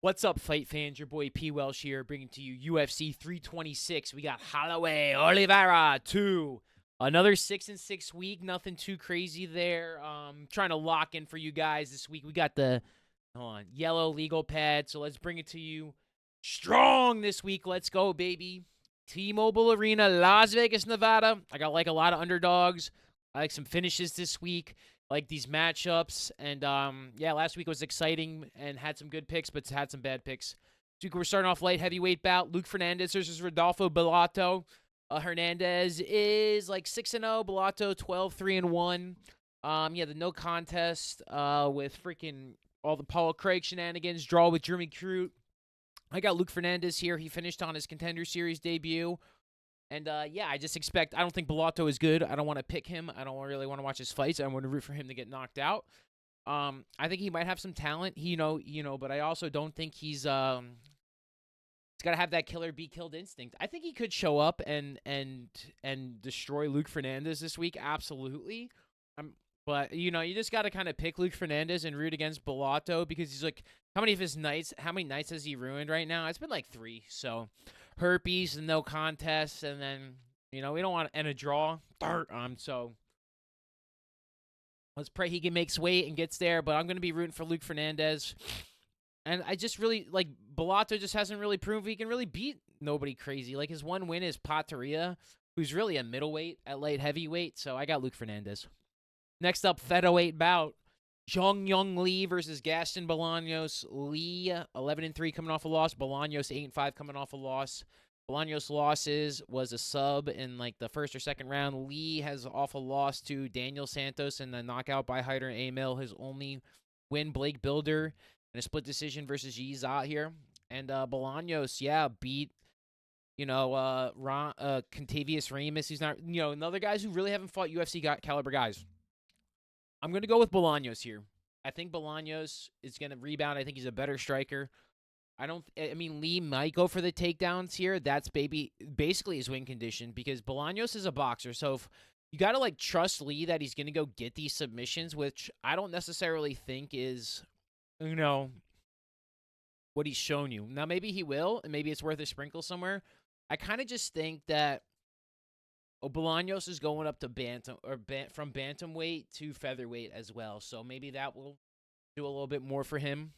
What's up, fight fans? Your boy P. Welsh here, bringing to you UFC 326. We got Holloway, Oliveira, 2. Another 6-6 week. Nothing too crazy there. Trying to lock in for you guys this week. We got the yellow legal pad, so let's bring it to you strong this week. Let's go, baby. T-Mobile Arena, Las Vegas, Nevada. I got like a lot of underdogs. I like some finishes this week. Like these matchups. And yeah, last week was exciting and had some good picks, but had some bad picks. This week we're starting off light heavyweight bout. Luke Fernandez versus Rodolfo Bellato. Hernandez is like 6-0. Bellato 12-3-1. Yeah, the no contest with freaking all the Paul Craig shenanigans. Draw with Jeremy Crute. I got Luke Fernandez here. He finished on his Contender Series debut. And, yeah, I just expect – I don't think Bellato is good. I don't want to pick him. I don't really want to watch his fights. I want to root for him to get knocked out. I think he might have some talent, but I also don't think he's got to have that killer be killed instinct. I think he could show up and destroy Luke Fernandez this week, absolutely. But, you just got to kind of pick Luke Fernandez and root against Bellato because he's like, how many nights has he ruined right now? It's been like 3, so herpes and no contests, and then, we don't want and a draw. So let's pray he can make weight and gets there, but I'm going to be rooting for Luke Fernandez. And I just really, like, Bellato just hasn't really proved he can really beat nobody crazy. Like, his one win is Pateria, who's really a middleweight at light heavyweight, so I got Luke Fernandez. Next up, featherweight bout. Jong Young Lee versus Gaston Bolaños. Lee, 11-3 coming off a loss. Bolaños, 8-5 coming off a loss. Bolaños' losses was a sub in like the first or second round. Lee has off a loss to Daniel Santos in the knockout by Hyder Amel. His only win, Blake Builder, in a split decision versus Yi Za here. And Bolaños, yeah, beat Contavious Ramus. He's not, another guys who really haven't fought UFC caliber guys. I'm going to go with Bolaños here. I think Bolaños is going to rebound. I think he's a better striker. Lee might go for the takedowns here. That's basically his win condition because Bolaños is a boxer. So if you got to like trust Lee that he's going to go get these submissions, which I don't necessarily think is, what he's shown you. Now, maybe he will, and maybe it's worth a sprinkle somewhere. I kind of just think that Bolaños is going up to from bantamweight to featherweight as well, so maybe that will do a little bit more for him.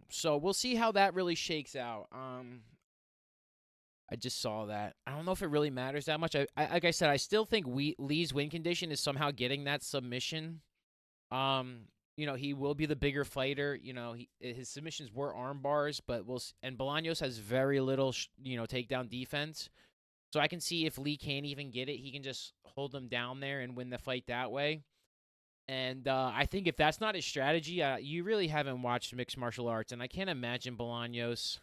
So we'll see how that really shakes out. I just saw that. I don't know if it really matters that much. Like I said, I still think Lee's win condition is somehow getting that submission. He will be the bigger fighter. His submissions were arm bars, and Bolaños has very little, takedown defense. So I can see if Lee can't even get it, he can just hold him down there and win the fight that way. And I think if that's not his strategy, you really haven't watched mixed martial arts. And I can't imagine Bolaños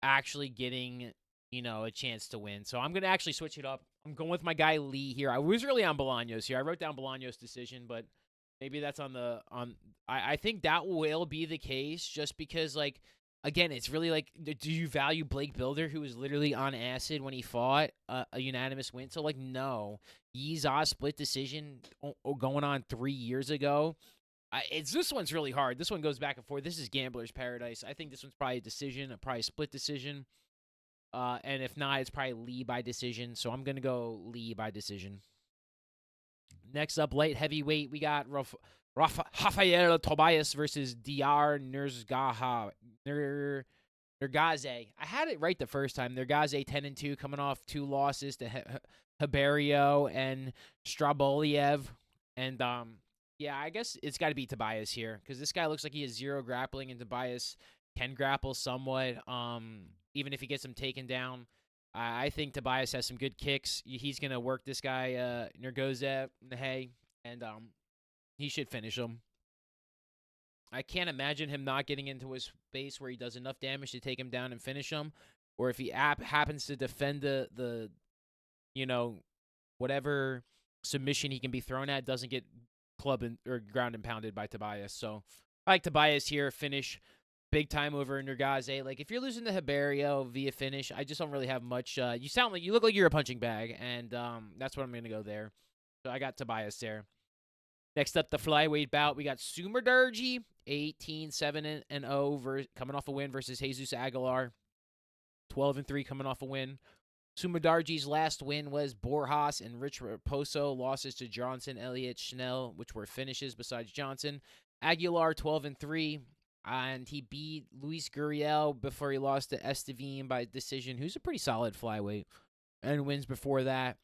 actually getting, a chance to win. So I'm going to actually switch it up. I'm going with my guy Lee here. I was really on Bolaños here. I wrote down Bolaños decision, but maybe that's I think that will be the case just because, like, again, it's really like, do you value Blake Builder, who was literally on acid when he fought a unanimous win? So, like, no. Yi Za split decision going on 3 years ago. This one's really hard. This one goes back and forth. This is gambler's paradise. I think this one's probably a decision, probably a split decision. And if not, it's probably Lee by decision. So I'm going to go Lee by decision. Next up, light heavyweight, we got Rafael Tobias versus Dr. Nergaze. I had it right the first time. Nergaze 10-2, coming off 2 losses to Haberio and Straboliev. And yeah, I guess it's got to be Tobias here because this guy looks like he has 0 grappling, and Tobias can grapple somewhat. Even if he gets him taken down, I think Tobias has some good kicks. He's gonna work this guy Nergaze in the hay, and he should finish him. I can't imagine him not getting into his base where he does enough damage to take him down and finish him, or if he happens to defend the whatever submission he can be thrown at, doesn't get clubbed or ground and pounded by Tobias. So I like Tobias here, finish big time over Nergaze. Like, if you're losing to Haberio via finish, I just don't really have much. You look like you're a punching bag, and that's what I'm gonna go there. So I got Tobias there. Next up, the flyweight bout. We got Sumerdurgi 18-7-0 coming off a win versus Jesus Aguilar. 12-3 coming off a win. Sumadarji's last win was Borjas and Rich Raposo. Losses to Johnson, Elliott, Schnell, which were finishes besides Johnson. Aguilar 12-3, and he beat Luis Gurriel before he lost to Estevin by decision, who's a pretty solid flyweight. And wins before that,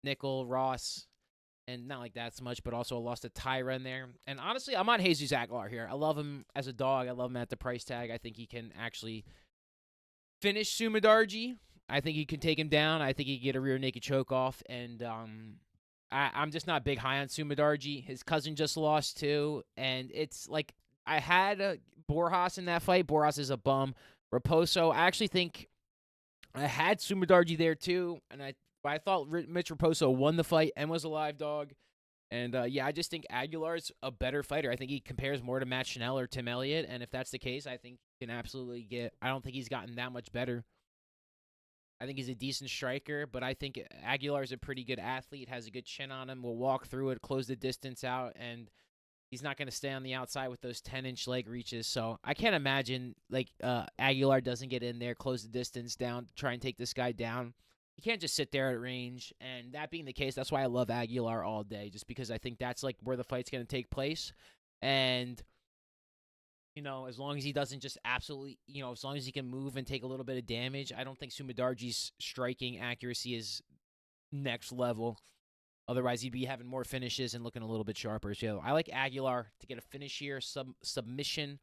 Nickel, Ross, and not like that's much, but also lost to Tyra in there. And honestly, I'm on Jesus Aguilar here. I love him as a dog. I love him at the price tag. I think he can actually finish Sumadarji. I think he can take him down. I think he can get a rear naked choke off. And I'm just not big high on Sumadarji. His cousin just lost too. And it's like I had Borjas in that fight. Borjas is a bum. Raposo, I actually think I had Sumadarji there too. And I thought Mitch Raposo won the fight and was a live dog. And, I just think Aguilar's a better fighter. I think he compares more to Matt Schnell or Tim Elliott. And if that's the case, I think he can absolutely get – I don't think he's gotten that much better. I think he's a decent striker, but I think Aguilar's a pretty good athlete, has a good chin on him, will walk through it, close the distance out, and he's not going to stay on the outside with those 10-inch leg reaches. So I can't imagine, Aguilar doesn't get in there, close the distance down, try and take this guy down. You can't just sit there at range, and that being the case, that's why I love Aguilar all day, just because I think that's where the fight's going to take place. And, as long as he doesn't just absolutely, as long as he can move and take a little bit of damage, I don't think Sumadarji's striking accuracy is next level. Otherwise, he'd be having more finishes and looking a little bit sharper. So I like Aguilar to get a finish here, submission.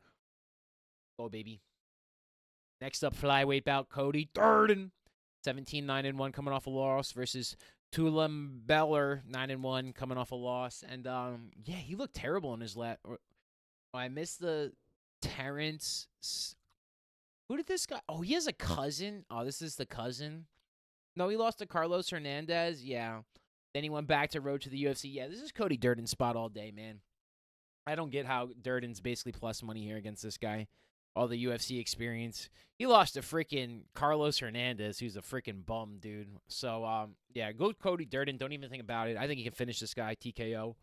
Go, baby. Next up, flyweight bout, Cody Durden. 17-9-1 coming off a loss versus Tulam Beller 9-1 coming off a loss. And he looked terrible in his last. I missed the Terrence. Who did this guy? Oh, he has a cousin. Oh, this is the cousin. No, he lost to Carlos Hernandez. Yeah. Then he went back to road to the UFC. Yeah, this is Cody Durden's spot all day, man. I don't get how Durden's basically plus money here against this guy. All the UFC experience. He lost to freaking Carlos Hernandez, who's a freaking bum, dude. So, go Cody Durden. Don't even think about it. I think he can finish this guy TKO.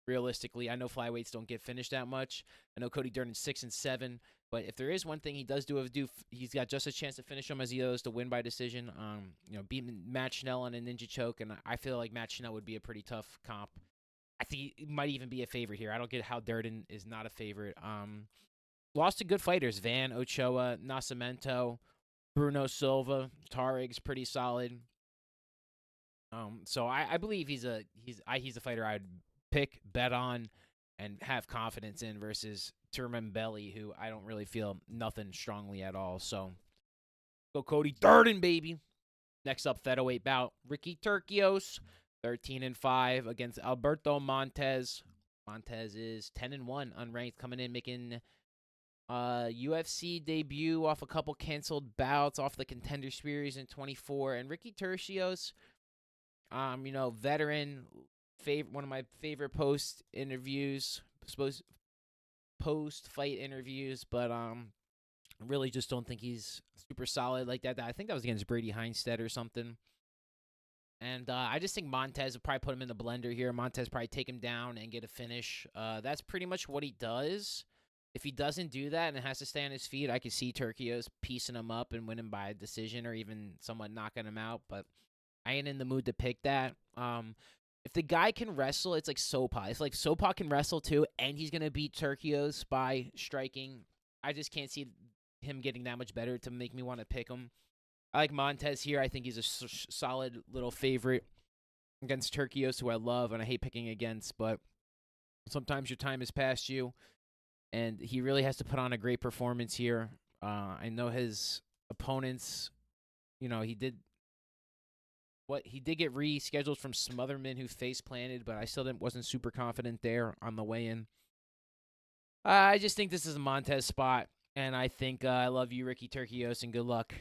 Realistically, I know flyweights don't get finished that much. I know Cody Durden's 6-7, but if there is one thing he does he's got just a chance to finish him as he does to win by decision. Beating Matt Schnell on a ninja choke, and I feel like Matt Schnell would be a pretty tough comp. I think he might even be a favorite here. I don't get how Durden is not a favorite. Lost to good fighters: Van, Ochoa, Nascimento, Bruno Silva, Tarig's pretty solid. So I believe he's a fighter I'd pick, bet on, and have confidence in versus Turman Belly, who I don't really feel nothing strongly at all. So go Cody Durden, baby. Next up, featherweight bout: Ricky Turcios, 13-5 against Alberto Montez. Montez is 10-1 unranked, coming in making UFC debut off a couple canceled bouts off the Contender Series in 24. And Ricky Turcios, veteran, one of my favorite post-fight interviews, but I really just don't think he's super solid like that. I think that was against Brady Heinstead or something. And I just think Montez will probably put him in the blender here. Montez probably take him down and get a finish. That's pretty much what he does. If he doesn't do that and has to stay on his feet, I could see Turcios piecing him up and winning by a decision or even somewhat knocking him out. But I ain't in the mood to pick that. If the guy can wrestle, it's like Sopa. It's like Sopa can wrestle too, and he's going to beat Turcios by striking. I just can't see him getting that much better to make me want to pick him. I like Montez here. I think he's a solid little favorite against Turcios, who I love and I hate picking against. But sometimes your time has passed you, and he really has to put on a great performance here. I know his opponents, he did get rescheduled from Smotherman, who face planted, but I still wasn't super confident there on the way in. I just think this is a Montez spot, and I think I love you, Ricky Turcios, and good luck,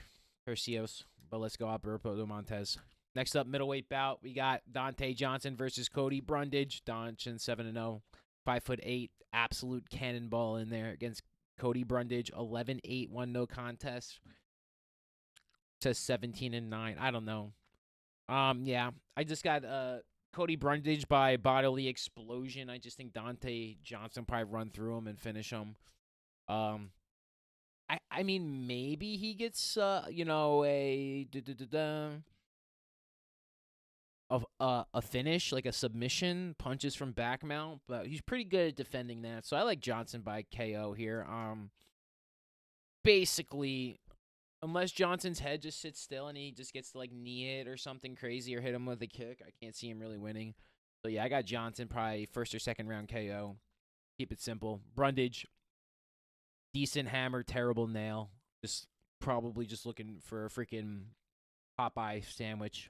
Turcios. But let's go Alberto Montez. Next up, middleweight bout, we got Dante Johnson versus Cody Brundage. Johnson 7-0, 5'8", absolute cannonball in there against Cody Brundage. 11-8, 1-no contest. To 17-9. I don't know. I just got Cody Brundage by bodily explosion. I just think Dante Johnson probably run through him and finish him. Um, I mean, maybe he gets a finish, like a submission, punches from back mount, but he's pretty good at defending that. So I like Johnson by KO here. Basically, unless Johnson's head just sits still and he just gets to like knee it or something crazy or hit him with a kick, I can't see him really winning. So yeah, I got Johnson probably first or second round KO. Keep it simple. Brundage, decent hammer, terrible nail. Just probably just looking for a freaking Popeye sandwich.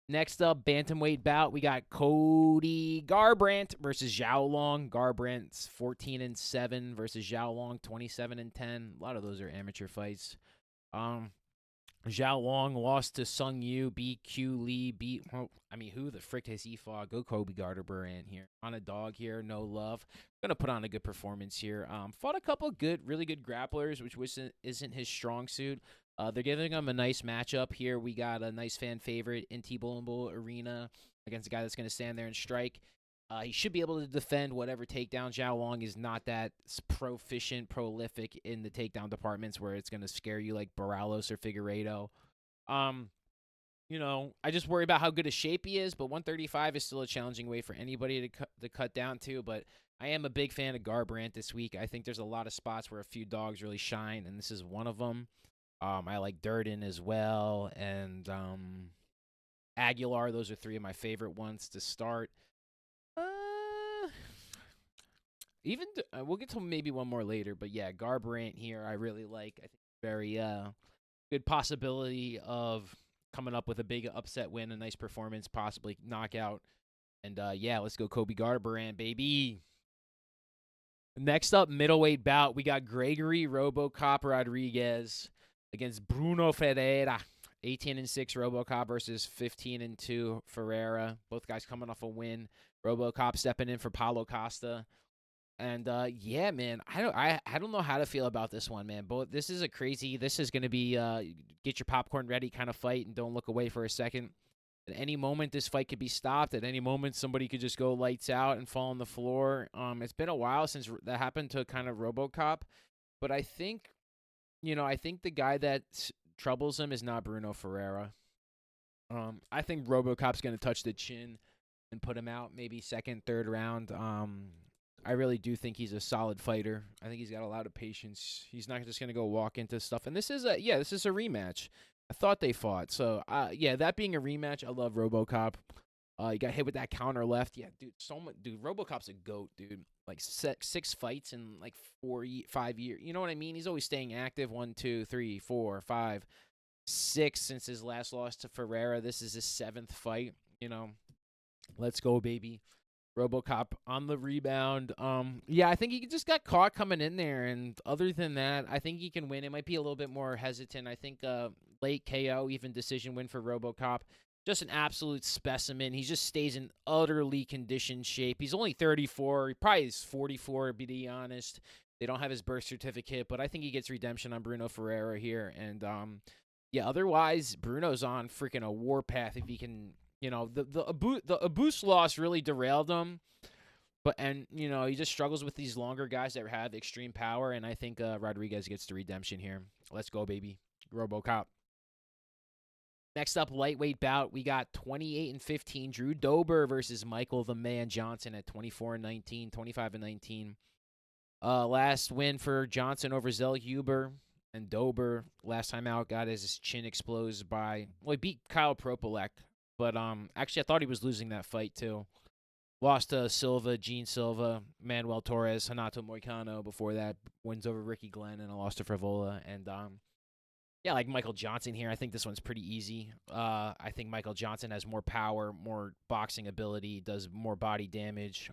Next up, bantamweight bout. We got Cody Garbrandt versus Zhao Long. Garbrandt's 14-7 versus Zhao Long 27-10. A lot of those are amateur fights. Zhao Long lost to Sung Yu, beat Q Lee, who the frick has he fought? Go Kobe Garbrandt here. On a dog here, no love. Gonna put on a good performance here. Fought a couple really good grapplers, which isn't his strong suit. They're giving him a nice matchup here. We got a nice fan favorite in T-Bull Arena against a guy that's going to stand there and strike. He should be able to defend whatever takedown. Zhao Long is not that proficient, prolific in the takedown departments where it's going to scare you like Barralos or Figueiredo. I just worry about how good a shape he is, but 135 is still a challenging way for anybody to cut down to. But I am a big fan of Garbrandt this week. I think there's a lot of spots where a few dogs really shine, and this is one of them. I like Durden as well, and Aguilar. Those are three of my favorite ones to start. We'll get to maybe one more later, but yeah, Garbrandt here I really like. I think very good possibility of coming up with a big upset win, a nice performance, possibly knockout. And yeah, let's go Kobe Garbrandt, baby. Next up, middleweight bout. We got Gregory RoboCop Rodriguez against Bruno Ferreira. 18-6 RoboCop versus 15-2 Ferreira. Both guys coming off a win. RoboCop stepping in for Paulo Costa. And yeah, man, I don't know how to feel about this one, man. This is going to be get your popcorn ready kind of fight and don't look away for a second. At any moment, this fight could be stopped. At any moment, somebody could just go lights out and fall on the floor. It's been a while since that happened to kind of RoboCop, but I think the guy that troubles him is not Bruno Ferreira. I think RoboCop's going to touch the chin and put him out maybe second, third round. I really do think he's a solid fighter. I think he's got a lot of patience. He's not just going to go walk into stuff. And this is a rematch. I thought they fought. So, that being a rematch, I love RoboCop. He got hit with that counter left. Yeah, dude, RoboCop's a GOAT, dude. Like 6 fights in like 5 years. You know what I mean? He's always staying active. 1, 2, 3, 4, 5, 6 since his last loss to Ferreira. This is his 7th fight. Let's go, baby. RoboCop on the rebound. I think he just got caught coming in there, and other than that, I think he can win. It might be a little bit more hesitant. I think late KO, even decision win for RoboCop. Just an absolute specimen. He just stays in utterly conditioned shape. He's only 34. He probably is 44, to be honest. They don't have his birth certificate, but I think he gets redemption on Bruno Ferreira here. And otherwise, Bruno's on freaking a warpath if he can. The Abus loss really derailed him, he just struggles with these longer guys that have extreme power, and I think Rodriguez gets the redemption here. Let's go, baby. RoboCop. Next up, lightweight bout. We got 28-15 Drew Dober versus Michael the Man Johnson at 24-19, 25-19. Last win for Johnson over Zell Huber. And Dober, last time out, got his chin exposed he beat Kyle Propolek. But actually, I thought he was losing that fight, too. Lost to Silva, Gene Silva, Manuel Torres, Hanato Moicano. Before that, wins over Ricky Glenn, and a loss to Frivola. And, like Michael Johnson here, I think this one's pretty easy. I think Michael Johnson has more power, more boxing ability, does more body damage.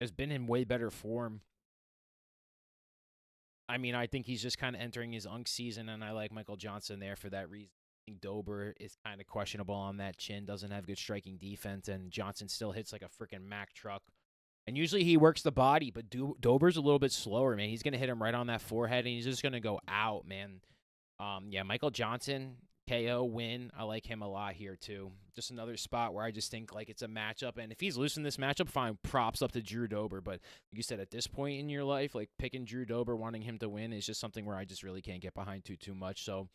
Has been in way better form. I think he's just kind of entering his unk season, and I like Michael Johnson there for that reason. Dober is kind of questionable on that chin, doesn't have good striking defense, and Johnson still hits like a freaking Mack truck. And usually he works the body, but Dober's a little bit slower, man. He's going to hit him right on that forehead, and he's just going to go out, man. Michael Johnson, KO win. I like him a lot here too. Just another spot where I just think like it's a matchup, and if he's losing this matchup, fine. Props up to Drew Dober, but like you said, at this point in your life, like picking Drew Dober, wanting him to win is just something where I just really can't get behind too much. So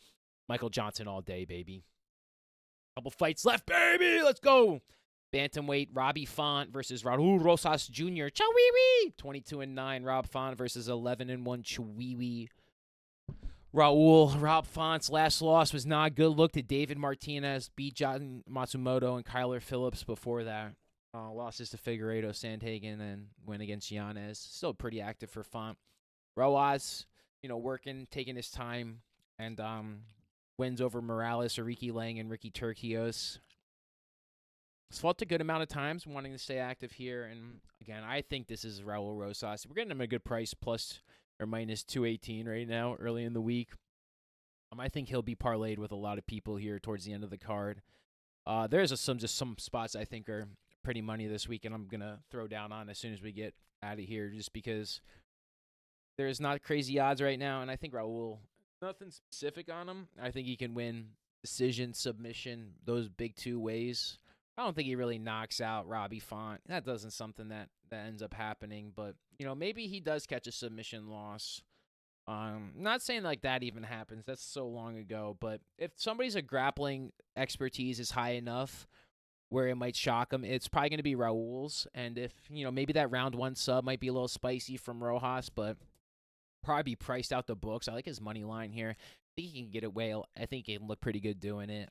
Michael Johnson all day, baby. Couple fights left, baby. Let's go. Bantamweight, Robbie Font versus Raul Rosas Jr. Chawiwi. 22-9. Rob Font versus 11-1 Chawiwi. Rob Font's last loss was not a good look to David Martinez, beat John Matsumoto and Kyler Phillips before that. Losses to Figueiredo, Sandhagen, and win against Yanez. Still pretty active for Font. Roaz, working, taking his time, and wins over Morales, Ariki Lang, and Ricky Turquios. He's fought a good amount of times, wanting to stay active here. And again, I think this is Raul Rosas. We're getting him a good price, plus or minus 218 right now, early in the week. I think he'll be parlayed with a lot of people here towards the end of the card. There's some spots I think are pretty money this week, and I'm gonna throw down on as soon as we get out of here, just because there's not crazy odds right now, and I think Raul, nothing specific on him. I think he can win decision, submission, those big two ways. I don't think he really knocks out Robbie Font. That doesn't something that ends up happening, but maybe he does catch a submission loss. Not saying like that even happens. That's so long ago. But if somebody's a grappling expertise is high enough where it might shock him, it's probably going to be Raul's. And if maybe that round one sub might be a little spicy from Rojas, but probably be priced out the books. I like his money line here. I think he can get away. I think he can look pretty good doing it.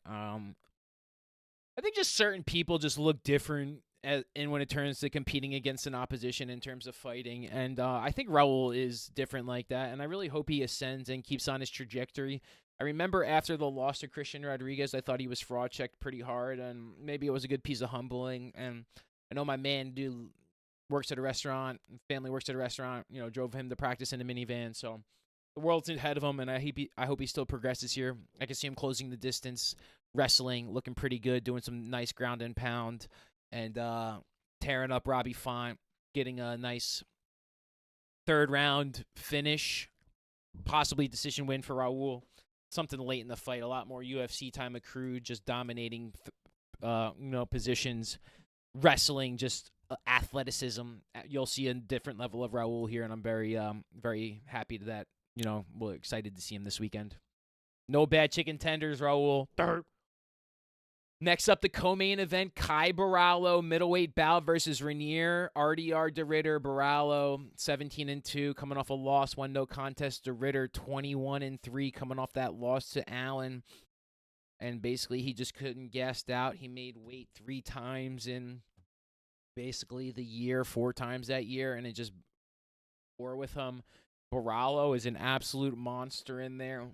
I think just certain people just look different when it turns to competing against an opposition in terms of fighting. And I think Raul is different like that. And I really hope he ascends and keeps on his trajectory. I remember after the loss to Christian Rodriguez, I thought he was fraud checked pretty hard. And maybe it was a good piece of humbling. And I know my man works at a restaurant. Family works at a restaurant. Drove him to practice in a minivan. So the world's ahead of him. And I hope he still progresses here. I can see him closing the distance. Wrestling, looking pretty good, doing some nice ground and pound, and tearing up Robbie Font, getting a nice third round finish, possibly decision win for Raul. Something late in the fight, a lot more UFC time accrued, just dominating, positions, wrestling, just athleticism. You'll see a different level of Raul here, and I'm very, very happy to that. We're excited to see him this weekend. No bad chicken tenders, Raul. Next up, the co-main event, Kai Barallo, middleweight bout versus Rainier. RDR de Ritter, Barallo, 17-2, coming off a loss, 1-no contest. De Ritter, 21-3, coming off that loss to Allen. And basically, he just couldn't gas out. He made weight 3 times in basically the year, 4 times that year, and it just bore with him. Barallo is an absolute monster in there.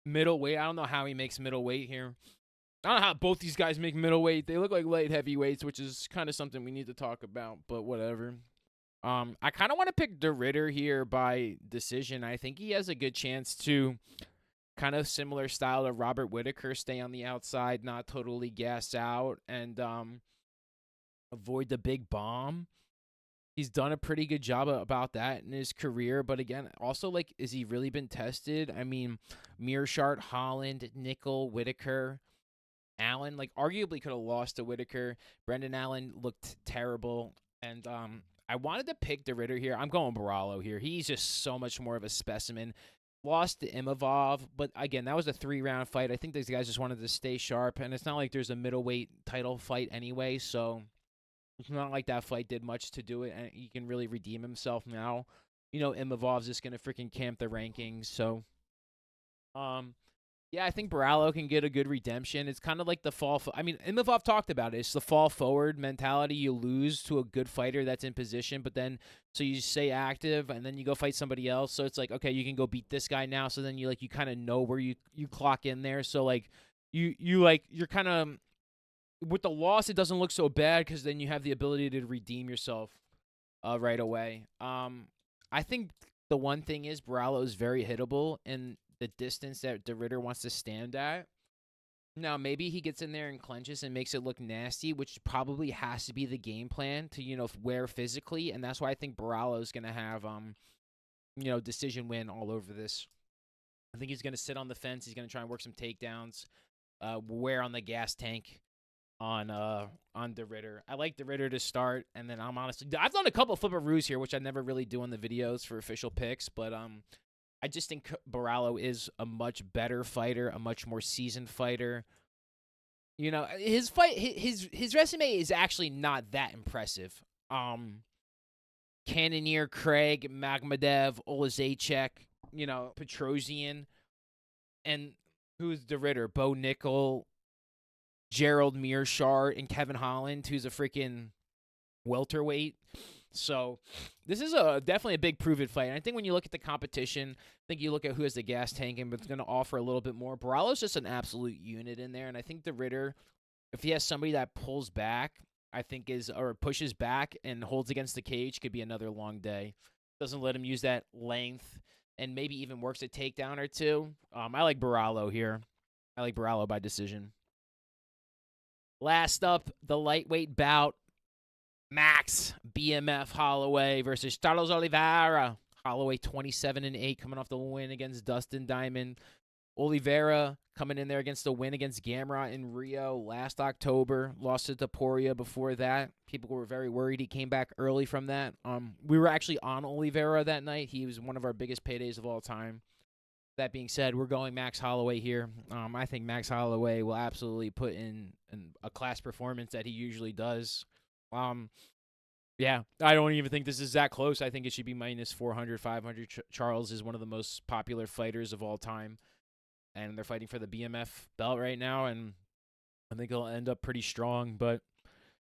Middleweight, I don't know how he makes middleweight here. I don't know how both these guys make middleweight. They look like light heavyweights, which is kind of something we need to talk about, but whatever. I kind of want to pick De Ritter here by decision. I think he has a good chance to, kind of similar style to Robert Whittaker, stay on the outside, not totally gas out, and avoid the big bomb. He's done a pretty good job about that in his career, but again, also, is he really been tested? I mean, Mearshart, Holland, Nickel, Whittaker, Allen, arguably could have lost to Whittaker. Brendan Allen looked terrible, and I wanted to pick De Ritter here. I'm going Barallo here. He's just so much more of a specimen. Lost to Imavov, but again, that was a 3-round fight. I think these guys just wanted to stay sharp, and it's not like there's a middleweight title fight anyway, so it's not like that fight did much to do it, and he can really redeem himself now. Imavov's just going to freaking camp the rankings, so yeah, I think Barallo can get a good redemption. It's kind of like the fall. Imavov talked about it. It's the fall forward mentality. You lose to a good fighter that's in position, but then so you stay active and then you go fight somebody else. So it's like, okay, you can go beat this guy now. So then you kind of know where you clock in there. So you're kind of with the loss. It doesn't look so bad because then you have the ability to redeem yourself right away. I think the one thing is Barallo is very hittable and the distance that De Ritter wants to stand at. Now, maybe he gets in there and clenches and makes it look nasty, which probably has to be the game plan to, wear physically. And that's why I think Barallo is going to have, decision win all over this. I think he's going to sit on the fence. He's going to try and work some takedowns, wear on the gas tank on the Ritter. I like the Ritter to start, and then I've done a couple flipperoos here, which I never really do on the videos for official picks, but I just think Barallo is a much better fighter, a much more seasoned fighter. You know, his resume is actually not that impressive. Cannonier, Craig, Magmadev, Olazaychek, Petrosian, and who's the Ritter? Bo Nickel, Gerald Mearshart, and Kevin Holland, who's a freaking welterweight. So this is definitely a big proven fight. And I think when you look at the competition, I think you look at who has the gas tank and it's going to offer a little bit more. Barallo's just an absolute unit in there. And I think the Ritter, if he has somebody that pulls back, I think or pushes back and holds against the cage, could be another long day. Doesn't let him use that length and maybe even works a takedown or two. I like Barallo here. I like Barallo by decision. Last up, the lightweight bout. Max BMF Holloway versus Carlos Oliveira. Holloway 27-8 coming off the win against Dustin Diamond. Oliveira coming in there against the win against Gamrot in Rio last October. Lost to Topuria before that. People were very worried he came back early from that. We were actually on Oliveira that night. He was one of our biggest paydays of all time. That being said, we're going Max Holloway here. I think Max Holloway will absolutely put in a class performance that he usually does. Yeah, I don't even think this is that close. I think it should be minus 400, 500. Charles is one of the most popular fighters of all time, and they're fighting for the BMF belt right now, and I think he'll end up pretty strong. But,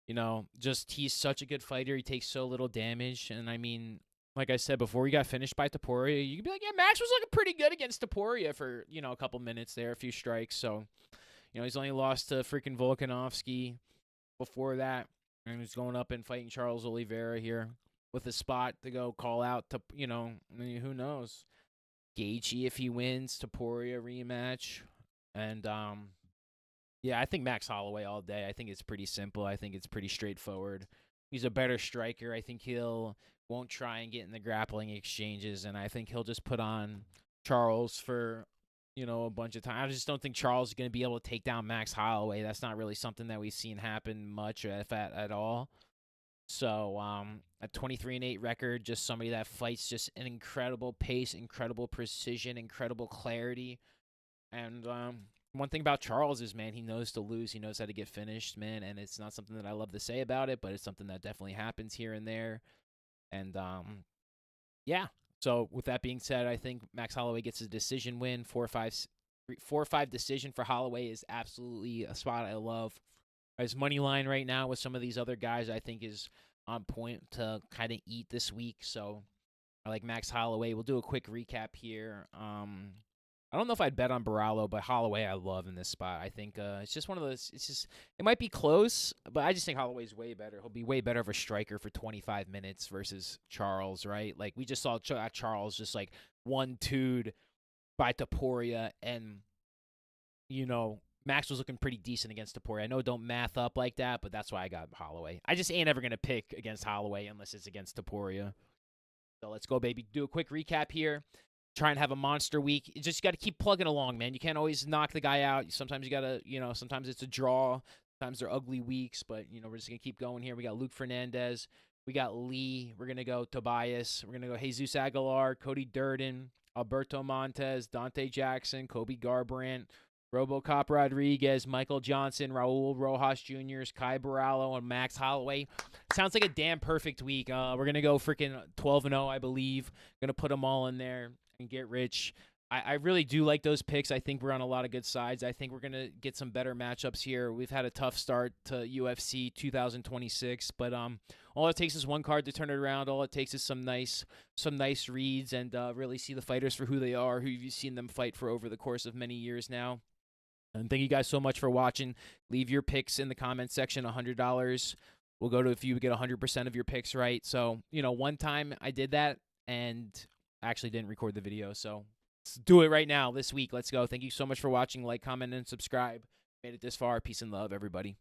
he's such a good fighter. He takes so little damage, and I mean, like I said before, he got finished by Topuria. You could be like, yeah, Max was looking pretty good against Topuria for, a couple minutes there, a few strikes. So, he's only lost to freaking Volkanovski before that. And he's going up and fighting Charles Oliveira here with a spot to go call out to, who knows? Gaethje if he wins, Topuria rematch. And, I think Max Holloway all day. I think it's pretty simple. I think it's pretty straightforward. He's a better striker. I think won't try and get in the grappling exchanges, and I think he'll just put on Charles for, a bunch of time. I just don't think Charles is going to be able to take down Max Holloway. That's not really something that we've seen happen much at all. So, a 23-8 record, just somebody that fights just an incredible pace, incredible precision, incredible clarity. And one thing about Charles is, man, he knows to lose. He knows how to get finished, man, and it's not something that I love to say about it, but it's something that definitely happens here and there. And, So with that being said, I think Max Holloway gets a decision win. 4-5 decision for Holloway is absolutely a spot I love. His money line right now with some of these other guys I think is on point to kind of eat this week. So I like Max Holloway. We'll do a quick recap here. I don't know if I'd bet on Barallo, but Holloway I love in this spot. I think it's just one of those. It might be close, but I just think Holloway's way better. He'll be way better of a striker for 25 minutes versus Charles, right? Like we just saw Charles just like 1-2'd by Topuria, and Max was looking pretty decent against Topuria. I know it don't math up like that, but that's why I got Holloway. I just ain't ever gonna pick against Holloway unless it's against Topuria. So let's go, baby. Do a quick recap here. Try and have a monster week. You just got to keep plugging along, man. You can't always knock the guy out. Sometimes you got to, sometimes it's a draw. Sometimes they're ugly weeks, but, we're just going to keep going here. We got Luke Fernandez. We got Lee. We're going to go Tobias. We're going to go Jesus Aguilar, Cody Durden, Alberto Montez, Dante Jackson, Kobe Garbrandt, RoboCop Rodriguez, Michael Johnson, Raul Rojas Jr., Kai Barallo, and Max Holloway. Sounds like a damn perfect week. We're going to go freaking 12-0, I believe. Going to put them all in there and get rich. I really do like those picks. I think we're on a lot of good sides. I think we're going to get some better matchups here. We've had a tough start to UFC 2026, but all it takes is one card to turn it around. All it takes is some nice reads and really see the fighters for who they are, who you've seen them fight for over the course of many years now. And thank you guys so much for watching. Leave your picks in the comment section, $100. We'll go to if you get 100% of your picks right. So, one time I did that and actually didn't record the video, so let's do it right now this week. Let's go. Thank you so much for watching. Like, comment, and subscribe. Made it this far. Peace and love, everybody.